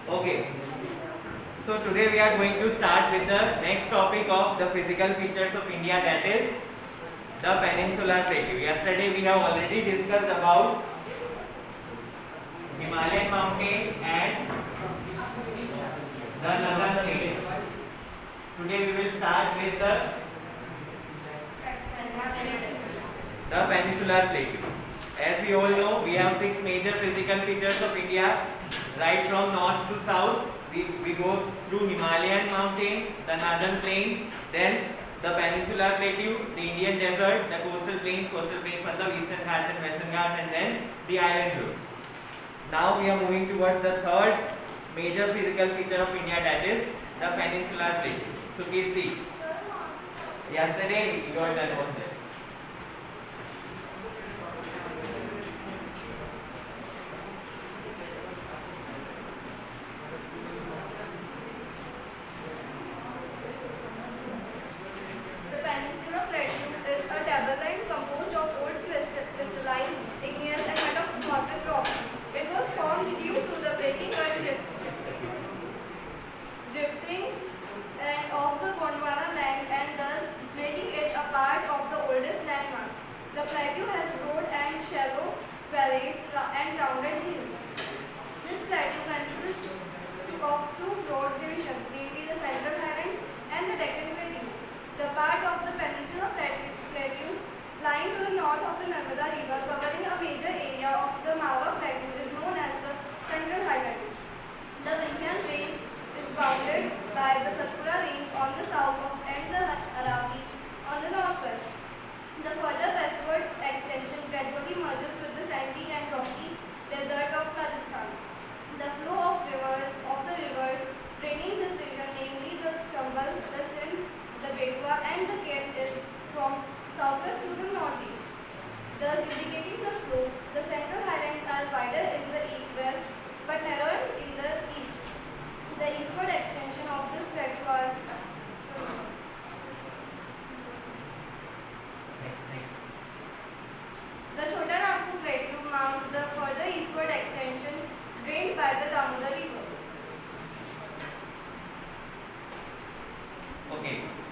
Okay, so today we are going to start with the next topic of the physical features of India, that is the peninsular plateau. Yesterday we have already discussed about Himalayan mountain and the northern plains. Today we will start with the peninsular plateau. As we all know, we have 6 major physical features of India, right from north to south. We go through Himalayan mountain, the northern plains, then the peninsular plateau, the Indian desert, the coastal plains मतलब eastern Ghats and western Ghats, and then the island groups. Now we are moving towards the third major physical feature of India, that is the peninsular plateau. So Kirti, yesterday your turn was there.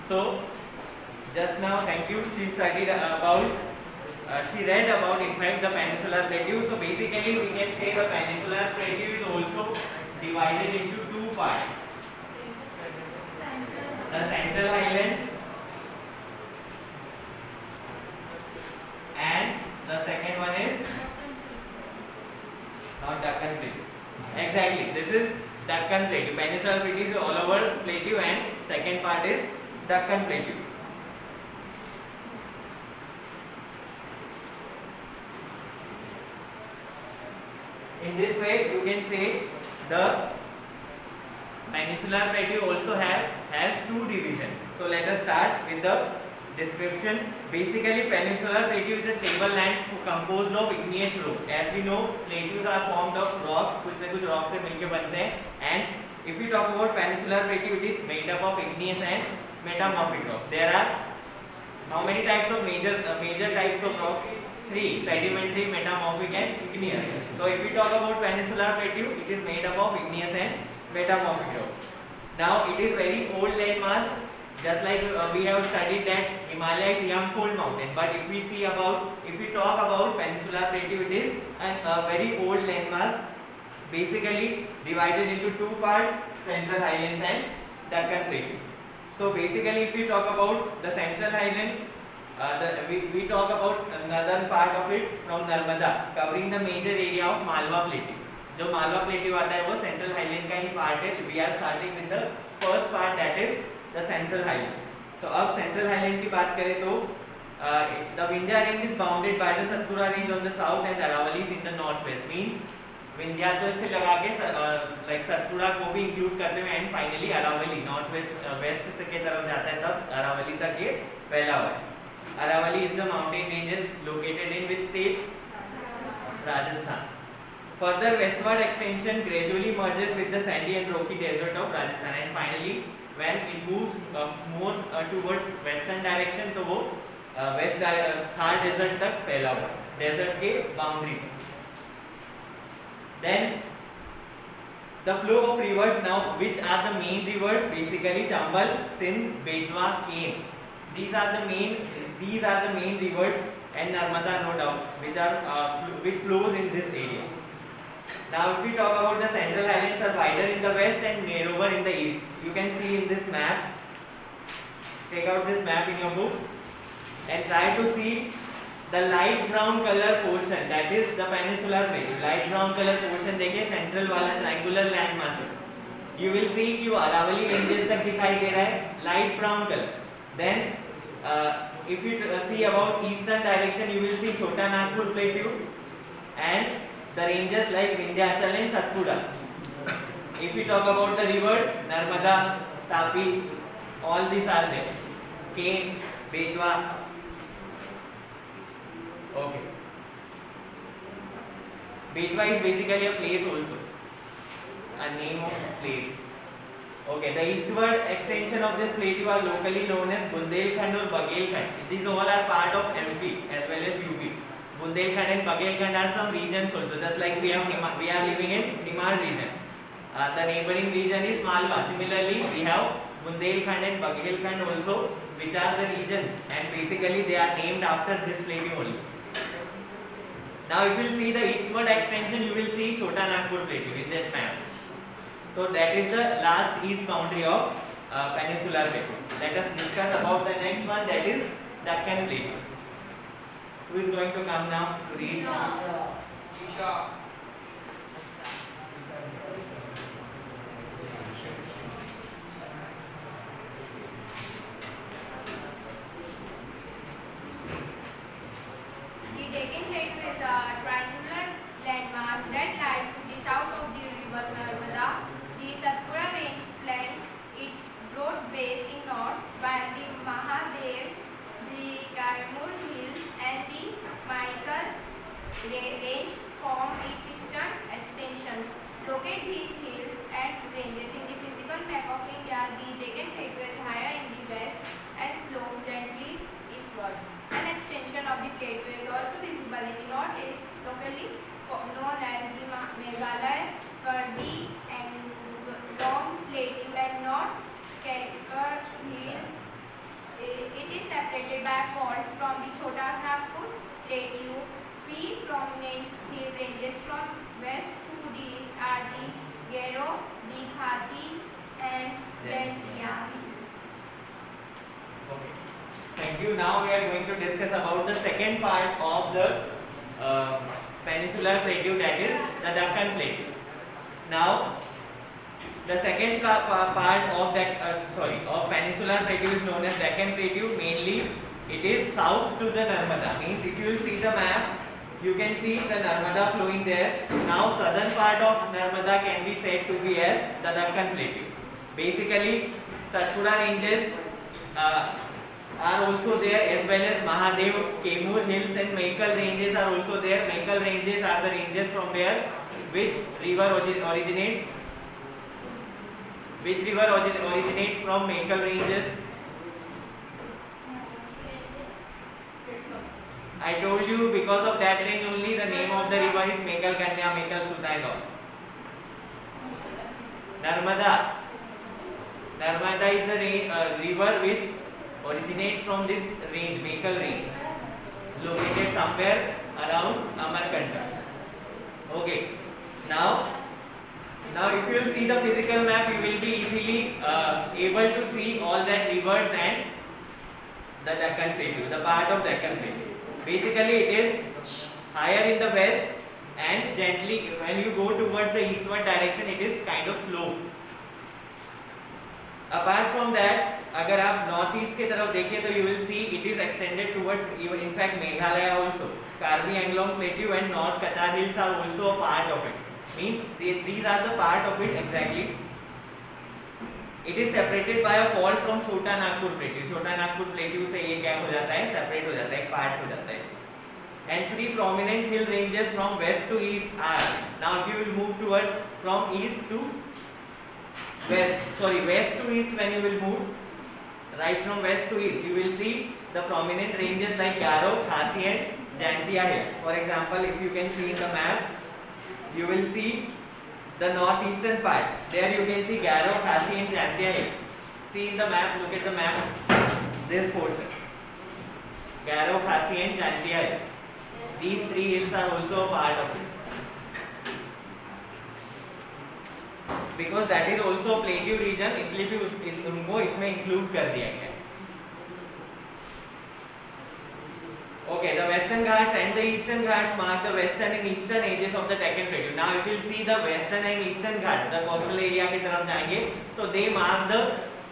So just now, thank you. She studied about, she read about in fact the peninsular plateau. So basically, we can say the peninsular plateau is also divided into two parts: the central highland and the second one is not Deccan Plateau. Exactly, this is Deccan Plateau. Peninsular plateau is all over plateau, and second part is Deccan Plateau. In this way, you can say the peninsular plateau also has two divisions. So let us start with the description. Basically, peninsular plateau is a tableland composed of igneous rock. As we know, plateaus are formed of rocks. कुछ न कुछ rock से मिलके बनते हैं. And if we talk about peninsular plateau, it is made up of igneous and metamorphic rocks. There are how many types of major types of rocks? 3: sedimentary, metamorphic, and igneous. So if we talk about peninsular plateau, it is made up of igneous and metamorphic rocks. Now it is very old landmass. Just like we have studied that Himalaya is young cold mountain, but if we talk about peninsular plateau, it is a very old landmass, basically divided into two parts: central highlands and Deccan Plateau. So basically, if we talk about the central highland, we talk about northern part of it from Narmada, covering the major area of Malwa Plateau. जो Malwa plateau आता है वो central highland का ही part है. We are starting with the first part, that is the central highland. तो अब central highland की बात करें तो the Vindhya range is bounded by the Satpura range on the south and Aravalli in the north west. Means Vindhyachal से लगा के लाइक सतपुरा को भी इंक्लूड करते हुए and finally Aravalli north west के तरफ जाता है, तब अरावली तक ये फैला हुआ है. Aravalli is the mountain ranges located in which state? Rajasthan. Further westward extension gradually merges with the sandy and rocky desert of Rajasthan, and finally when it moves more towards western direction तो वो waste Thar desert तक फैला हुआ है, desert के boundary. Then The flow of rivers now, which are the main rivers? Basically Chambal, Sindh, Betwa, Ken. These are the main rivers, and Narmada, no doubt, which flows in this area. Now if we talk about the central highlands are wider in the west and narrower in the east. You can see in this map. Take out this map in your book and try to see the light brown color portion, that is the peninsular plateau. Light brown color portion देखिए central वाला triangular land mass है. You will see कि वो Aravalli ranges तक दिखाई दे रहा है, light brown color. Then if you see about eastern direction, you will see Chota Nagpur plateau and the ranges like Vindhyachal and Satpura. If we talk about the rivers, Narmada, Tapi, all these are there. Ken, Betwa. Okay. Betwa is basically a place also, a name of place. Okay, the eastward extension of this plateau are locally known as Bundelkhand or Bagelkhand. These all are part of MP as well as UP. Bundelkhand and Bagelkhand are some regions also, just like we are living in Nimar region. The neighboring region is Malwa. Similarly, we have Bundelkhand and Bagelkhand also, which are the regions, and basically they are named after this plateau only. Now if you see the eastward extension, you will see Chota Nagpur plateau in that map. So that is the last east boundary of peninsular plateau. Let us discuss about the next one, that is Deccan plateau. Who is going to come now to read? Isha. range form its eastern extensions. Locate these hills and ranges in the physical map of India. The Deccan Plateau is higher in the west and slopes gently eastwards. An extension of the plateau is also visible in the northeast, locally known as the Meghalaya, Karbi, and Long Plateau and North Kaikar Hill. It is separated by a fault from the Chota Nagpur Plateau. Three prominent hill ranges from west to the east are the Gero, the Khasi, and Zentia. Okay. Thank you. Now we are going to discuss about the second part of the peninsular plateau, that is the Deccan Plateau. Now, the second part of that of peninsular plateau is known as Deccan Plateau. Mainly, it is south to the Narmada. Means if you will see the map, you can see the Narmada flowing there. Now, southern part of Narmada can be said to be as the Deccan Plateau. Basically, Satpura ranges are also there, as well as Mahadev, Kemur hills and Mekal ranges are also there. Mekal ranges are the ranges from where which river originates. Which river originates from Mekal ranges? I told you, because of that range only the name of the river is Mekal Kanya, Mekal Sutta and all. Narmada. Narmada is the river which originates from this range, Mekal range, located somewhere around Amarkantak. Okay. Now if you will see the physical map, you will be easily able to see all that rivers and the Deccan Plateau, the part of Deccan Plateau. Basically, it is higher in the west and gently, when you go towards the eastward direction, it is kind of slow. Apart from that, अगर आप north east की तरफ देखें तो you will see it is extended towards even in fact Meghalaya also. Karbi Anglong Plateau and North Kachar Hills are also a part of it. Means these are the part of it exactly. It is separated by a fault from Chota Nagpur Plateau. Chota Nagpur Plateau से ये क्या हो जाता है? Separate हो जाता है, एक part हो जाता है. And three prominent hill ranges from west to east are. Now if you will move towards from east to west to east, when you will move right from west to east, you will see the prominent ranges like Garo, Khasi and Jantia hills. For example, if you can see in the map, you will see the northeastern part. There you can see Garo, Khasi and Jantia hills. See in the map, look at the map, this portion. Garo, Khasi and Jantia hills. These three hills are also a part of it. Because that is also plateau region, इसलिए भी उनको इसमें include कर दिया गया. Okay, the Western Ghats and the Eastern Ghats mark the western and eastern edges of the Deccan Plateau. Now, if you see the Western and Eastern Ghats, the coastal area की तरफ जाएंगे, तो they mark the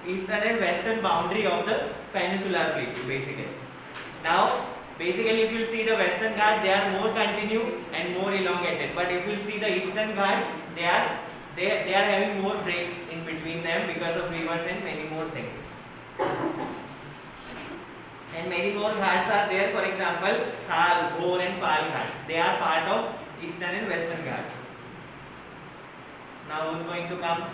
eastern and western boundary of the peninsular plateau, basically. Now, basically, if you see the Western Ghats, they are more continuous and more elongated. But if you see the Eastern Ghats, they are having more breaks in between them because of rivers and many more things. And many more ghats are there. For example, Khal, Ghor and Pal ghats. They are part of Eastern and Western Ghats. Now who's going to come?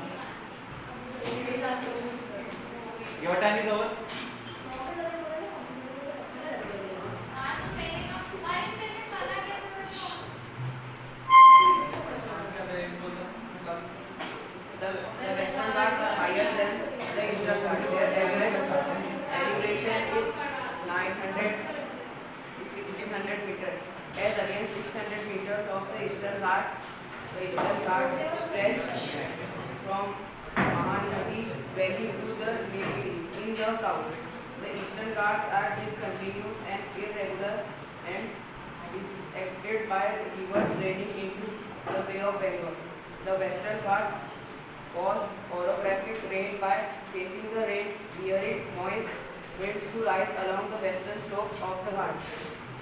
Your time is over. The Western Ghats are higher than the Eastern Ghats. Their average elevation is 900 to 1600 meters, as against 600 meters of the Eastern Ghats. The Eastern Ghats stretch from Mahanadi Valley to the Nilgiris in the south. The Eastern Ghats are discontinuous and irregular and is acted by rivers draining into the Bay of Bengal. The Western Ghats cause orographic rain by facing the rain bearing moist winds to rise along the western slopes of the Ghats.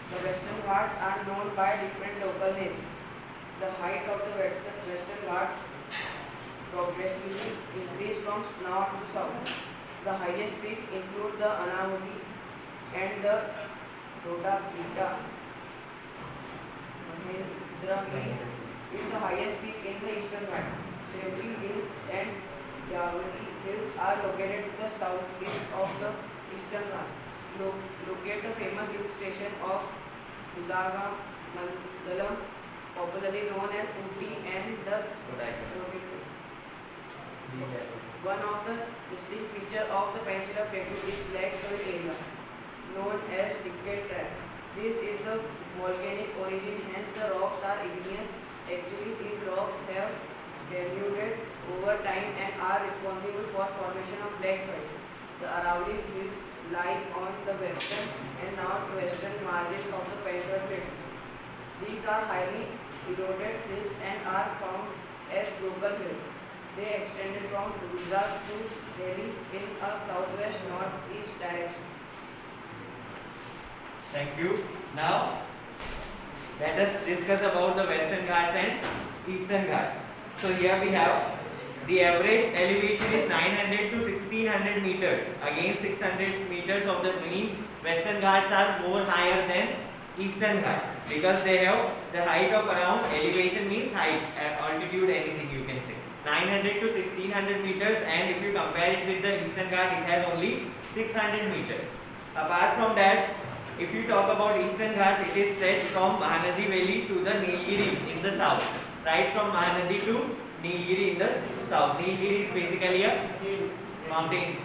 The Western Ghats are known by different local names. The height of the Western Ghats progressively increase from north to south. The highest peak include the Anahuti and the Rodapita. Mahendragiri is the highest peak in the Eastern Ghats. Sevri Hills and Yavati Hills are located to the southeast of the Eastern Ghats. Locate the famous hill station of Udagam Mandalam, popularly known as Ooty, and the one of the distinct features of the Peninsular Plateau is black soil area, known as Deccan Trap. This is the volcanic origin, hence the rocks are igneous. Actually, these rocks have denuded over time and are responsible for formation of black soil. The Aravalli Hills lie on the western and northwestern margins of the Peninsular Plateau. These are highly eroded hills and are found as local hills. They extended from Gujarat to Delhi in a southwest-northeast direction. Thank you. Now, let us discuss about the Western Ghats and Eastern Ghats. So here we have the average elevation is 900 to 1600 meters against 600 meters of the means. Western Ghats are more higher than Eastern Ghats because they have the height of around, elevation means height, altitude, anything you can say, 900 to 1600 meters, and if you compare it with the Eastern Ghats, it has only 600 meters. Apart from that, if you talk about Eastern Ghats, it is stretched from Mahanadi Valley to the Nilgiris in the south. Right from Mahanadi to Nilgiri in the south. Nilgiri is basically a mountain.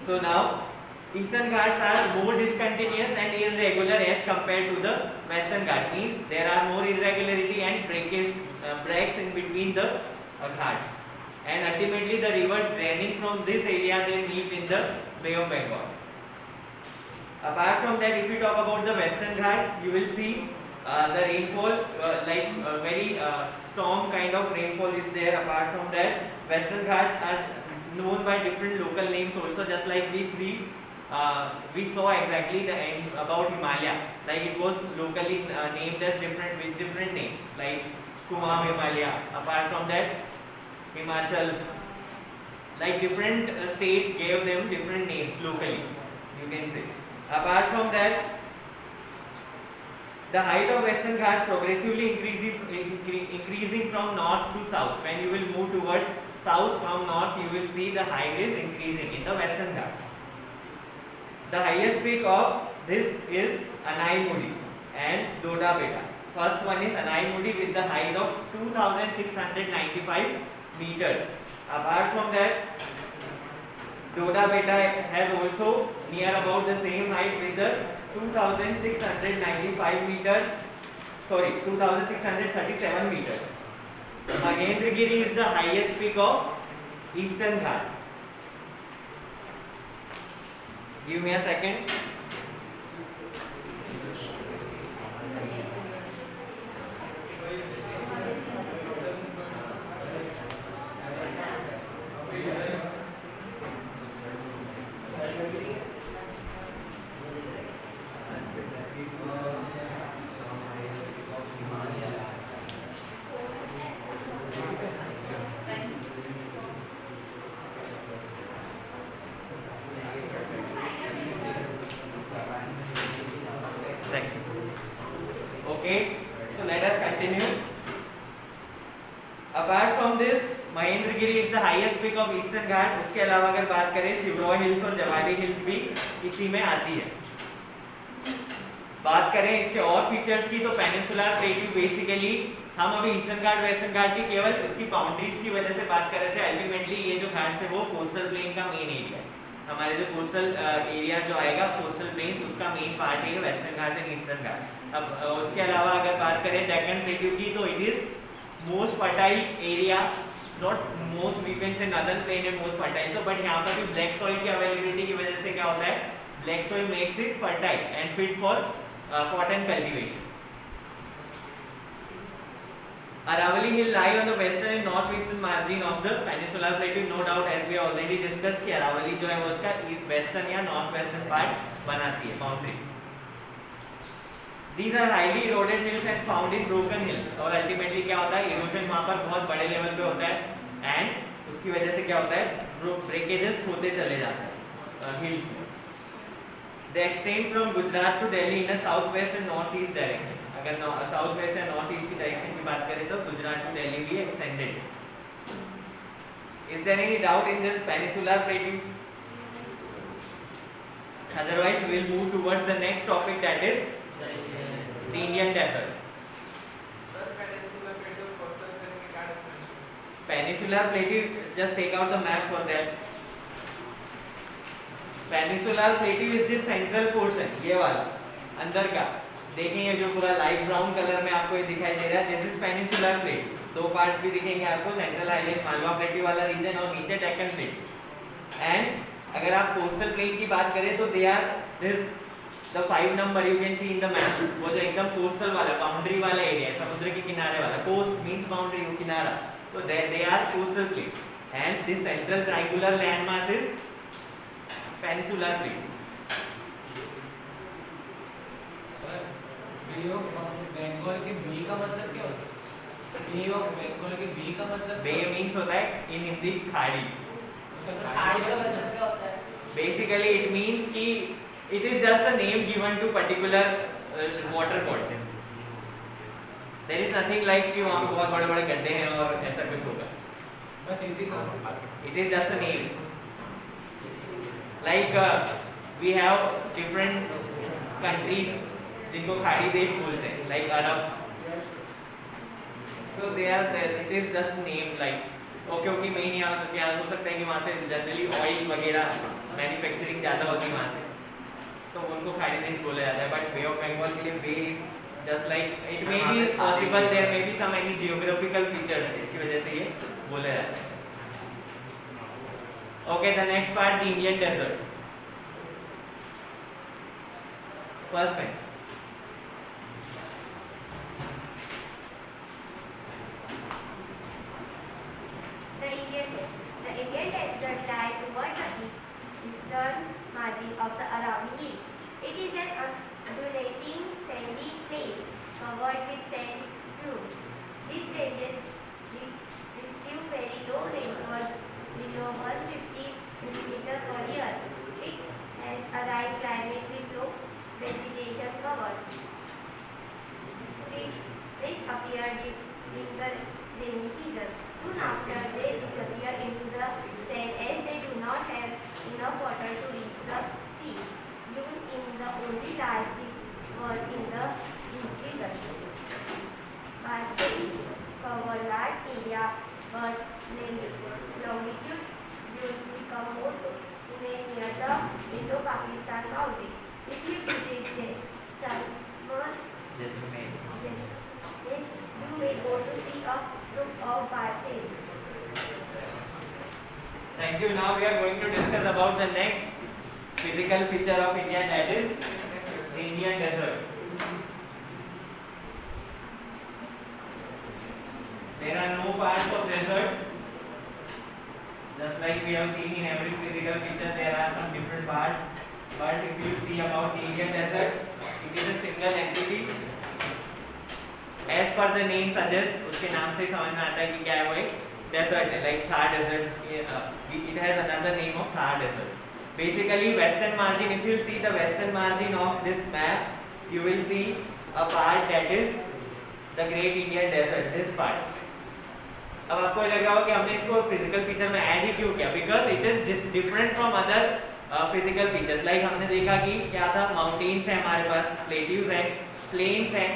So now, Eastern Ghats are more discontinuous and irregular as compared to the Western Ghats. Means there are more irregularity and breaks in between the Ghats. And ultimately, the rivers draining from this area, they meet in the Bay of Bengal. Apart from that, if you talk about the Western Ghats, you will see the rainfall, very storm kind of rainfall is there. Apart from that, Western Ghats are known by different local names also, just like this we saw exactly the end about Himalaya. Like it was locally named as different names, like Kumam Himalaya. Apart from that, Himachals, like different state gave them different names locally, you can say. Apart from that, the height of Western Ghats progressively increasing from north to south. When you will move towards south from north, you will see the height is increasing in the Western Ghats. The highest peak of this is Anaimudi and Doda Beta. First one is Anaimudi with the height of 2695 meters. Apart from that, Doda Beta has also near about the same height with the 2695 meters. Sorry, 2637 meters. Mahendragiri is the highest peak of Eastern Ghat. Give me a second. Okay, so let us continue. Apart from this, Mahendragiri is the highest peak of Eastern Ghat. उसके अलावा अगर बात करें Shevaroy hills और Jawali hills भी इसी में आती है. बात करें इसके और फीचर्स की तो पेनिनसुलर प्लेट्यू बेसिकली हम अभी ईस्टर्न घाट वेस्टर्न घाट की केवल इसकी बाउंड्रीज की वजह से बात कर रहे थे. अल्टीमेटली ये जो घाट्स है वो कोस्टल प्लेन का मेन एरिया है. हमारे जो कोस्टल एरिया जो आएगा कोस्टल प्लेन्स उसका मेन पार्ट है वेस्टर्न घाट एंड ईस्टर्न घाट. अब उसके अलावा अगर बात करें डेक्कन प्लेट्यू की तो it is most fertile area. Not most we can say northern plain है मोस्ट फर्टाइल तो बट यहाँ पर भी ब्लैक सॉइल की अवेलेबिलिटी की वजह से क्या होता है black soil makes it fertile and fit for cotton cultivation. Aravalli Hill lie on the western and northwestern margin of the peninsular plateau. No doubt as we already discussed कि अरावली जो है वो उसका western या northwestern part बनाती है boundary. These are highly eroded hills and found in broken hills. और ultimately क्या होता है erosion वहाँ पर बहुत बड़े level पे होता है and उसकी वजह से क्या होता है breakages होते चले जाते हैं hills में. They extend from Gujarat to Delhi in a southwest and northeast direction. अगर साउथ वेस्ट या नॉर्थ ईस्ट की डायरेक्शन की बात करें तो गुजरात टू दिल्ली भी extended. Is there any doubt in this peninsular plateau? Otherwise we will move towards the next topic that is the Indian desert. Peninsular plateau, just take out the map for that. Peninsular plateau is this central portion ये वाला अंदर का देखें ये जो पूरा light brown colour में आपको ये दिखाई दे रहा है दिस इज पेनिनसुलर प्लेट्यू. दो पार्ट्स भी दिखेंगे आपको सेंट्रल आइलैंड मालवा प्लेट्यू वाला रीजन और नीचे डेक्कन प्लेट्यू. एंड अगर आप कोस्टल प्लेन की बात करें तो they are this the 5 number you can see in the map. वो जो एकदम कोस्टल वाला बाउंड्री वाला एरिया है समुद्र के किनारे वाला कोस्ट मींस बाउंड्री वो किनारा तो they are coastal plain and this central triangular land mass is peninsular plateau. Sir bay of Bengal के बे का मतलब क्या होता है? बे ऑफ बंगाल के बे का मतलब बे मींस होता है इन हिंदी खाड़ी. सर खाड़ी का मतलब क्या होता है? बेसिकली इट मींस कि it is just a name given to particular water body. There is nothing like कि वहां पे बहुत बड़े बड़े गड्ढे हैं और ऐसा कुछ होगा. बस इसी का it is just a name. Like we have different countries जिनको खाड़ी देश बोलते हैं like Arabs. So they are there. It is just name like okay main यहाँ क्या हो सकता है कि वहाँ से जनरली ऑयल वगैरह मैन्युफैक्चरिंग ज़्यादा होती है वहाँ से तो उनको खाड़ी देश बोला जाता है. बट बे ऑफ बंगाल के लिए bay is just like it may be possible there may be some any geographical features इसकी वजह से ये बोला जाता है. Okay, the next part, the Indian desert. First bench. The Indian desert lies toward the eastern margin of the Aravalli Hills. It is an undulating sandy plain covered with sand dunes. These ranges receive very low rainfall below 150 mm per year. It has a dry climate with low vegetation but longitude dunes become more near the Indo-Pakistan boundary. If you visit the Salman, Jaisalmer. you may go to see a group of birds. Thank you. Now we are going to discuss about the next physical feature of India, that is the Indian desert. There are no parts of desert. Just like we have seen in every physical feature, there are some different parts. But if you see about the Indian desert, it is a single entity. As per the name suggests, उसके नाम से समझ में आता है कि क्या है वो एक desert है, like Thar desert. It has another name of Thar desert. Basically, western margin. If you see the western margin of this map, you will see a part that is the Great Indian Desert. This part. अब आपको लग रहा होगा कि हमने इसको physical feature में add ही क्यों किया, because it is different from other physical features. Like हमने देखा कि क्या था, माउंटेन्स है हमारे पास, प्लेट्यूज है, प्लेन्स है.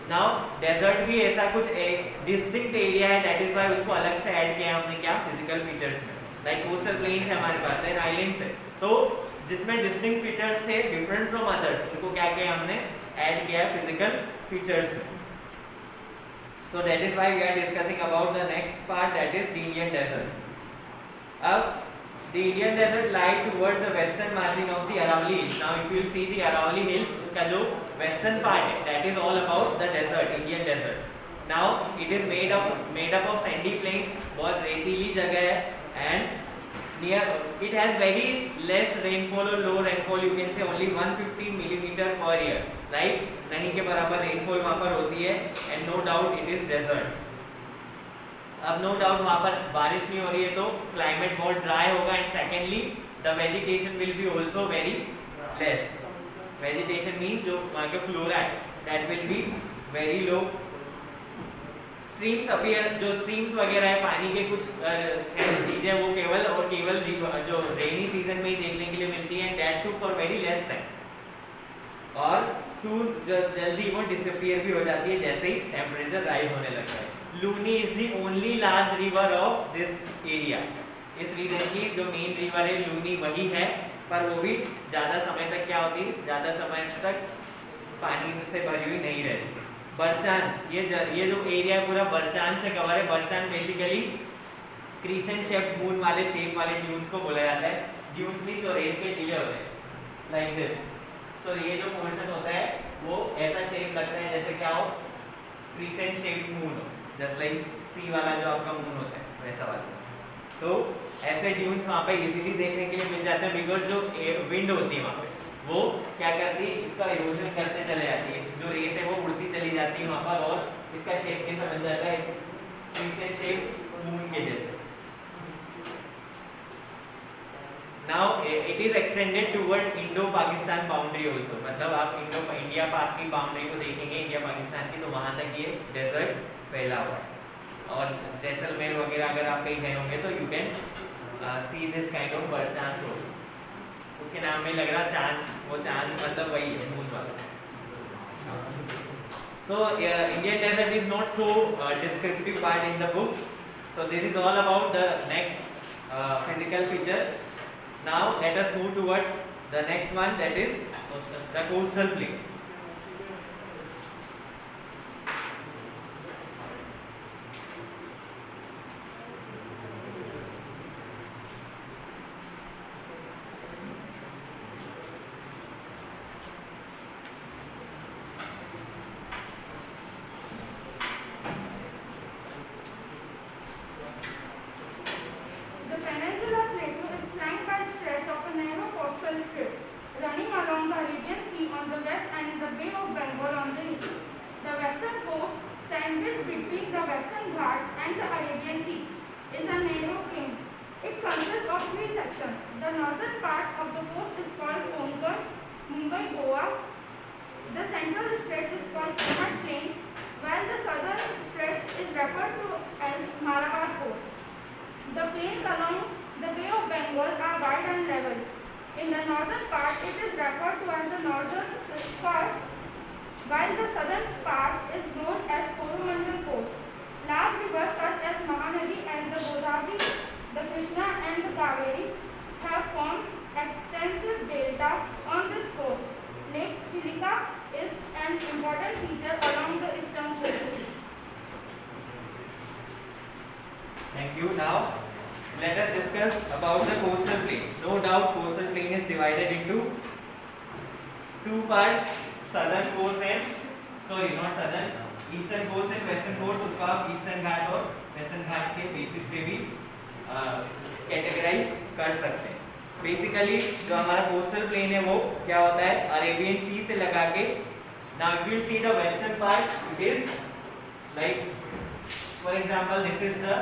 नाउ डेजर्ट भी ऐसा कुछ एक डिस्टिंक्ट एरिया है, दैट इज व्हाई उसको अलग से ऐड किया हमने क्या फिजिकल फीचर्स में. लाइक कोस्टल प्लेन्स है हमारे पास, देन आइलैंड्स है, तो जिसमें डिस्टिंक्ट फीचर्स थे डिफरेंट फ्रॉम अदर्स, उनको क्या किया हमने ऐड किया है फिजिकल फीचर्स में. So that is why we are discussing about the next part, that is the Indian desert. अब the Indian desert lies towards the western margin of the Aravalli Hills. Now if you see the Aravalli Hills, उसका जो western part है, that is all about the desert, Indian desert. Now it is made up of sandy plains, बहुत रेतीली जगह है, and near it has very less rainfall or low rainfall. You can say only 150 millimeter per year. Right, नहीं के बराबर rainfall वहाँ पर होती है, and no doubt it is desert. अब नो डाउट वहाँ पर बारिश नहीं हो रही है, तो क्लाइमेट बहुत ड्राई होगा, and secondly the vegetation will be also very less. Vegetation means जो वहाँ के फ्लोरा है that will be very low. Streams appear, जो स्ट्रीम्स वगैरह है, पानी के कुछ चीज़ें वो केवल और केवल जो रेनी सीजन में ही देखने के लिए मिलती हैं, that too for very less time, और जल्दी वो डिसअपियर भी हो जाती है जैसे ही टेम्परेचर राइज होने लगता है. Luni is the only large river of this area. इस रीजन की जो मेन रिवर है लूनी वही है, पर वो भी ज़्यादा समय तक क्या होती है, ज़्यादा समय तक पानी से भरी हुई नहीं रहती. बरचांस, ये जो एरिया पूरा बरचांस से कवर है. बरचांस बेसिकली क्रीसेंट शेप मून वाले शेप वाले ड्यून्स को बोला जाता है. ड्यून्स मीन जो रेत के टीले होते हैं लाइक दिस. तो ये जो पोर्शन होता है वो ऐसा शेप लगता है जैसे क्या हो, क्रीसेंट शेप मून हो, जस्ट लाइक सी वाला जो आपका मून होता है वैसा वाला. तो ऐसे ड्यून्स वहाँ पे इजीली देखने के लिए मिल जाते हैं, बिकॉज जो विंड होती है वहाँ पे वो क्या करती है, इसका इरोजन करते चले जाती है. जो रेत है वो उड़ती चली जाती है वहाँ पर, और इसका शेप कैसा बन जाता है, क्रीसेंट शेप मून के जैसे. Now it is extended towards Indo-Pakistan boundary also. मतलब आप इंडिया पाक की बाउंड्री को देखेंगे, इंडिया पाकिस्तान की, तो वहाँ तक ये डेजर्ट फैला हुआ है. और जैसलमेर वगैरह अगर आप कहीं गए होंगे तो you can see this kind of barchans road. उसके नाम में लग रहा चांद, वो चांद मतलब वही है मून वाला. So Indian desert is not so descriptive part in the book. So this is all about the next physical feature. Now let us move towards the next one, that is the coastal plain. The peninsula plateau is flanked by stretch of a narrow coastal strips running along the Arabian Sea on the west and the Bay of Bengal on the east. The western coast, sandwiched between the Western Ghats and the Arabian Sea, is a narrow plain. It consists of three sections. The northern part of the coast is called Konkan, Mumbai, Goa. The central stretch is called Kerala Plain, while the southern stretch is referred to as Malabar Coast. The plains along the Bay of Bengal are wide and level. In the northern part, it is referred to as the northern part, while the southern part is known as Coromandel Coast. Large rivers such as Mahanadi and the Thank you. Now let us discuss about the coastal plain. No doubt coastal plain is divided into two parts, southern coast and not southern, eastern coast and western coast. उसको आप eastern घाट और western घाट के basis पे भी categorise कर सकते हैं. Basically जो हमारा कोस्टल प्लेन है वो क्या होता है, अरेबियन सी से लगा के. Now if you see the western part, it is like for example this is the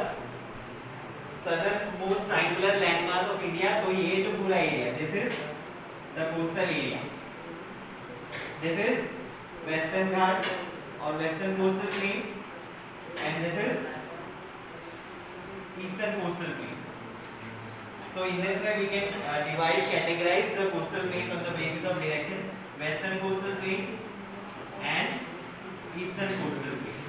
southern most triangular landmass of India. तो ये जो पूरा area, this is the coastal area. This is western Ghat or western coastal plain, and this is eastern coastal plain. So in this way we can categorize the coastal plain on the basis of direction: western coastal plain and eastern coastal plain.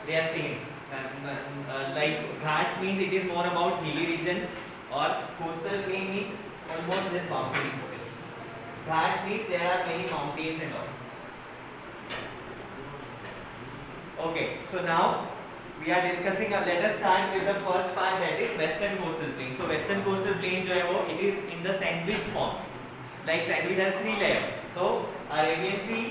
They are same. Like ghats means it is more about hilly region, or coastal plain means almost this mountain. Ghats means there are many mountains and all. Okay, so now we are discussing. Let us start with the first part, that is western coastal plain. So western coastal plain जो है वो it is in the sandwich form. Like sandwich has three layers. So Arabian Sea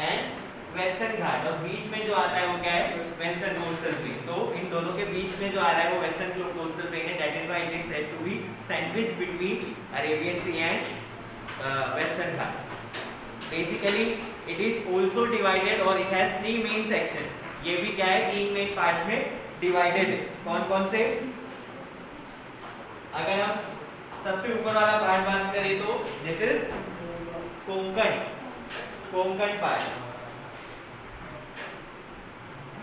and Western Ghat, और बीच में जो आता है वो क्या है, वेस्टर्न कोस्टल प्लेन. तो इन दोनों के बीच में जो आ रहा है वो वेस्टर्न कोस्टल प्लेन है. That is why it is said to be sandwich between Arabian Sea and Western Ghats. Basically it is also divided, और it has three main sections. ये भी क्या है, तीन मेन पार्ट्स में डिवाइडेड है. कौन कौन से? अगर हम सबसे ऊपर वाला पार्ट बात करें तो this is Konkan part.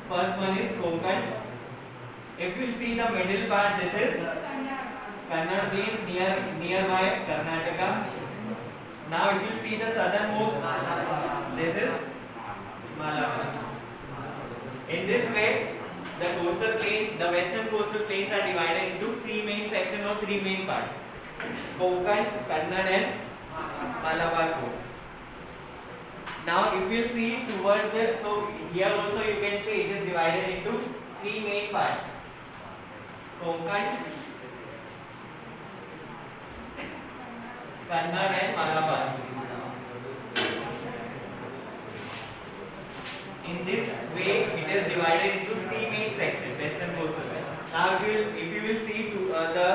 First one is Konkan. If you see the middle part, this is Kannada plains nearby Karnataka. Now if you see the southernmost, this is Malabar. In this way, the coastal plains, the western coastal plains are divided into three main sections or three main parts: Konkan, Kannada and Malabar coast. Now if you see towards the, so here also you can see it is divided into three main parts: Konkan, Kannada and Malabar. In this way it is divided into three main sections, western coastal. Now if you will see to the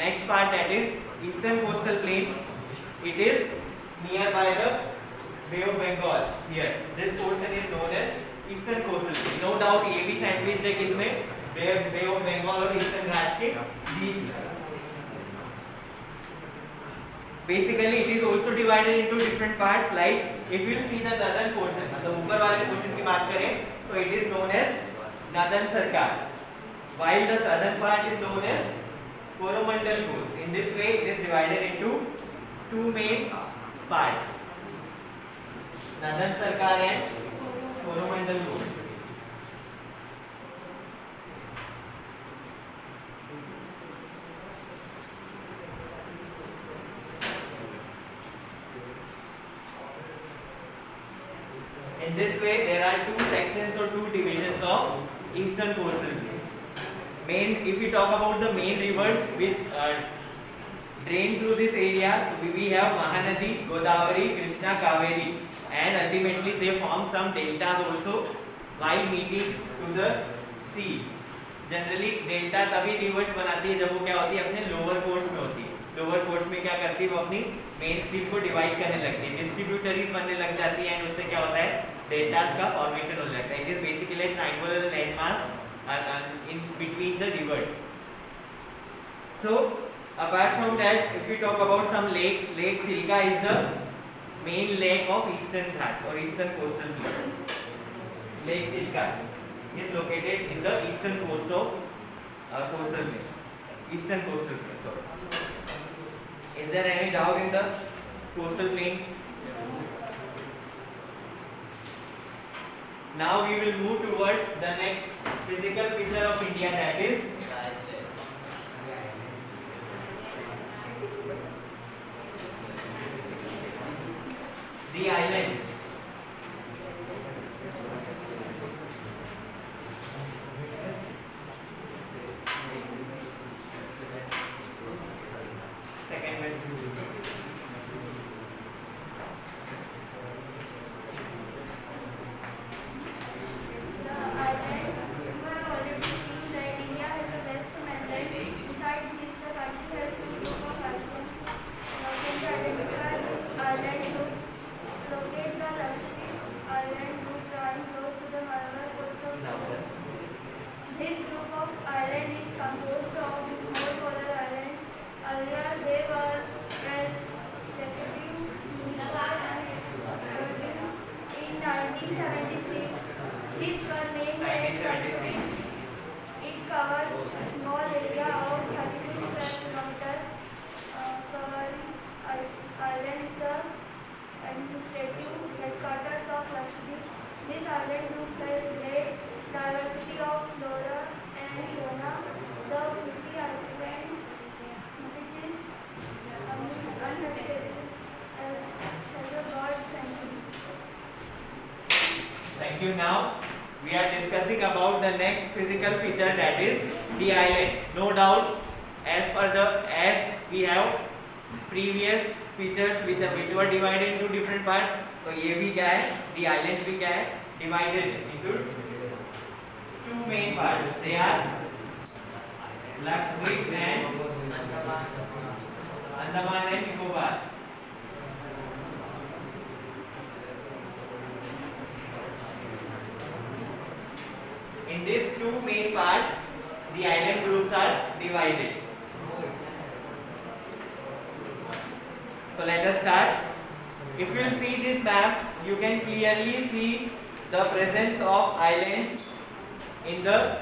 next part, that is eastern coastal plain, it is nearby the Bay of Bengal. Here this portion is known as eastern coastal plain. No doubt ये भी sandwich है किसमें, Bay of Bengal और eastern Ghats के बीच में. Basically it is also divided into different parts. Like if you see the northern portion, मतलब ऊपर वाले portion की बात करें तो it is known as Northern Sarkar, while the southern part is known as Coromandel coast. In this way it is divided into two main parts: Northern Sarkar and Coromandel coast. In this way there are two sections or two divisions of eastern coastal plain. If we talk about the main rivers which drain through this area, we have Mahanadi, Godavari, Krishna, Kaveri, and ultimately they form some deltas also while meeting to the sea. Generally delta तभी rivers बनाती है जब वो क्या होती है, अपने lower course में होती है. लोअर कोर्स में क्या करती है, वो अपनी मेन स्ट्रीम को डिवाइड करने लगती है, डिस्ट्रीब्यूटरीज बनने लग जाती है, एंड उससे क्या होता है, डेल्टास का फॉर्मेशन हो जाता है. It is basically a triangular landmass in between the rivers. So apart from that, if we talk about some lakes, Lake Chilka is the main lake of eastern Ghats or eastern coastal plain. Lake Chilka is located in the eastern coast of coastal plain. Eastern coastal plain. Sorry. Is there any doubt in the coastal plain? Now we will move towards the next physical feature of India, that is the islands. Second one. The island, you have already seen that India has the west mainland. Besides this, the country has two groups of islands. Can you identify this island group? Locate the Lakshadweep island group lying close to the Malabar coast of India. This group of islands is composed of small polar islands. Earlier they were as Lakshadweep, Nicobar and Andaman. In 1973, these were named as Lakshadweep. It covers a small area of 32 square kilometers, covering islands, the administrative headquarters of Lakshadweep. This island group has great diversity of flora and fauna. The Fiji Island, which is uninhabited, has a bird sanctuary. Thank you. Now we are discussing about the next physical feature, that is the islands. No doubt, as we have previous features which were divided into different parts, तो ये भी क्या है, the islands भी क्या है, divided into two main parts. They are Lakshadweep and Andaman and Nicobar. In these two main parts, the island groups are divided. So let us start. If you see this map, you can clearly see the presence of islands in the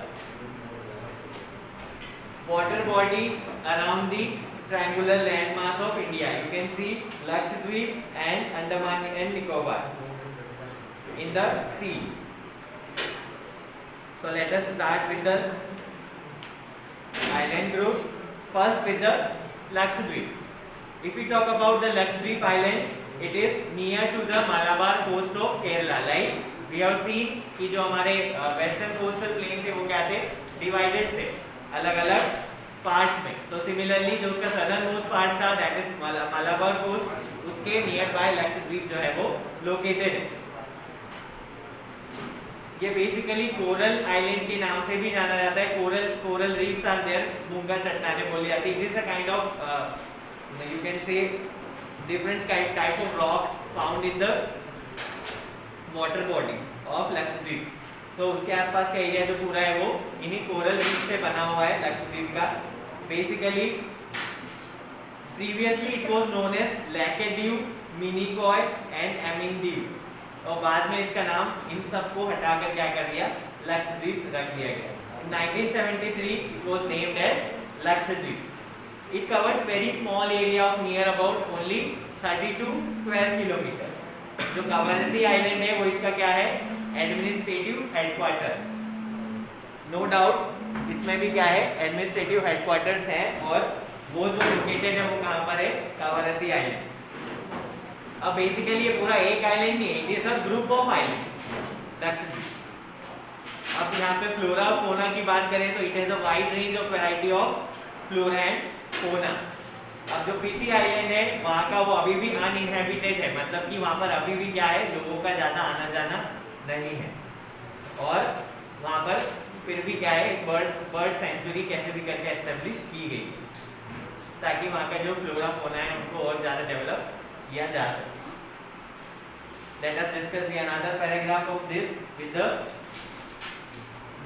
water body around the triangular landmass of India. You can see Lakshadweep and Andaman and Nicobar in the sea. So let us start with the island group. First with the Lakshadweep. If we talk about the Lakshadweep island, it is near to the Malabar coast of Kerala. Like we have seen कि जो हमारे western coastal plane थे वो क्या थे, divided थे अलग अलग पार्ट्स में. तो सिमिलरली जो उसका सदर्न मोस्ट पार्ट था, दैट इज मालाबार कोस्ट, उसके नियर बाय लक्षद्वीप जो है वो लोकेटेड है. ये बेसिकली कोरल आइलैंड के नाम से भी जाना जाता है. कोरल रीफ्स आर देयर, मूंगा चट्टानें बोली जाती है. This a kind of you can say different type of rocks found in the water bodies of Lakshadweep. तो उसके आसपास का एरिया जो पूरा है वो इन्हीं कोरल रीफ से बना हुआ है लक्षद्वीप का. Basically previously it was known as Laccadive, Minicoy and Amindivi, और बाद में इसका नाम इन सबको हटाकर क्या कर दिया, लक्षद्वीप रख दिया गया. In 1973 it was named as Lakshadweep. It covers very small area of near about only 32 square kilometer. जो कवरती आइलैंड है वो इसका क्या है, एडमिनिस्ट्रेटिव हेडक्वार्टर. नो डाउट इसमें भी क्या है, एडमिनिस्ट्रेटिव हेडक्वार्टर्स हैं, और वो जो लोकेटेड है वो कहाँ पर है, कवरती आइलैंड. अब बेसिकली ये पूरा एक आइलैंड नहीं है, it is a group of island Lakshadweep. अब यहाँ पे फ्लोरा और फोना की बात करें तो it has a wide range of variety of flora and fauna. अब जो पीची आइलैंड है वहाँ का वो अभी भी अनइनहेबिटेड है, मतलब कि वहाँ पर अभी भी क्या है, लोगों का ज़्यादा आना जाना नहीं है, और वहाँ पर फिर भी क्या है, बर्ड सेंचुरी कैसे भी करके एस्टेब्लिश की गई ताकि वहाँ का जो फ्लोरा फोना है उनको और ज़्यादा डेवलप किया जा सके. Let us discuss the another paragraph of this with the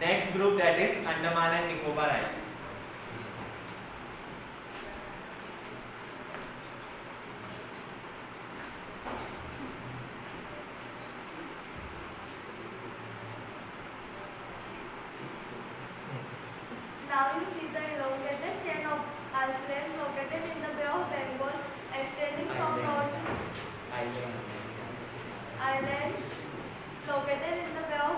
next group, that is Andaman and Nicobar Islands. Now you see the elongated chain of islands located in the Bay of Bengal, extending from north. Islands. Islands located in the Bay of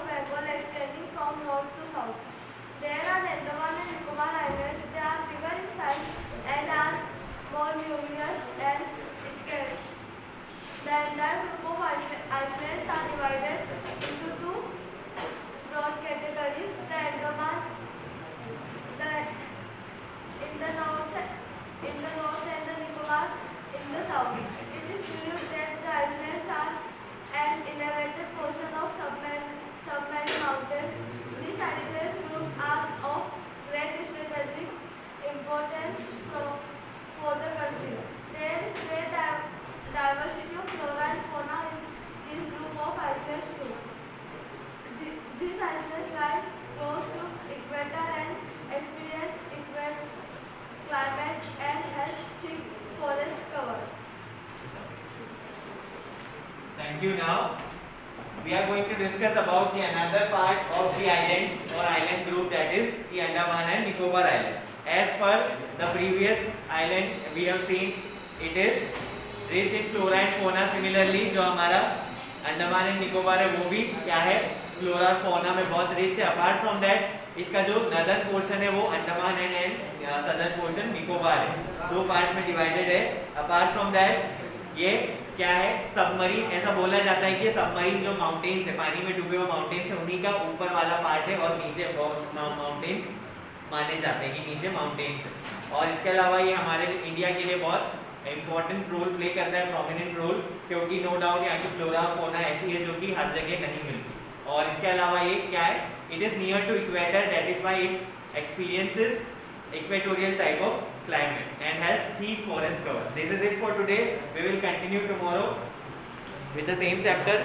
thank you. Now we are going to discuss about the another part of the islands or island group, that is the Andaman and Nicobar Island. As per the previous island we have seen, it is rich in flora and fauna. Similarly जो हमारा Andaman and Nicobar है वो भी क्या है, flora और fauna में बहुत रिच है. अपार्ट फ्रॉम दैट इसका जो नदर्न पोर्शन है वो Andaman and southern portion Nicobar है, दो पार्ट्स में डिवाइडेड है. अपार्ट फ्रॉम दैट ये क्या है, सबमरीन. ऐसा बोला जाता है कि सबमरीन जो माउंटेन्स है, पानी में डूबे हुए माउंटेन्स है, उन्हीं का ऊपर वाला पार्ट है और नीचे माउंटेन्स माने जाते हैं कि नीचे माउंटेन्स है. और इसके अलावा ये हमारे इंडिया के लिए बहुत इंपॉर्टेंट रोल प्ले करता है, प्रोमिनेंट रोल, क्योंकि नो डाउट यहाँ की फ्लोरा और फौना ऐसी है जो कि हर जगह नहीं मिलती. और इसके अलावा ये क्या है, it is near to equator, that is why it experiences equatorial type of climate and has thick forest cover. This is it for today. We will continue tomorrow with the same chapter.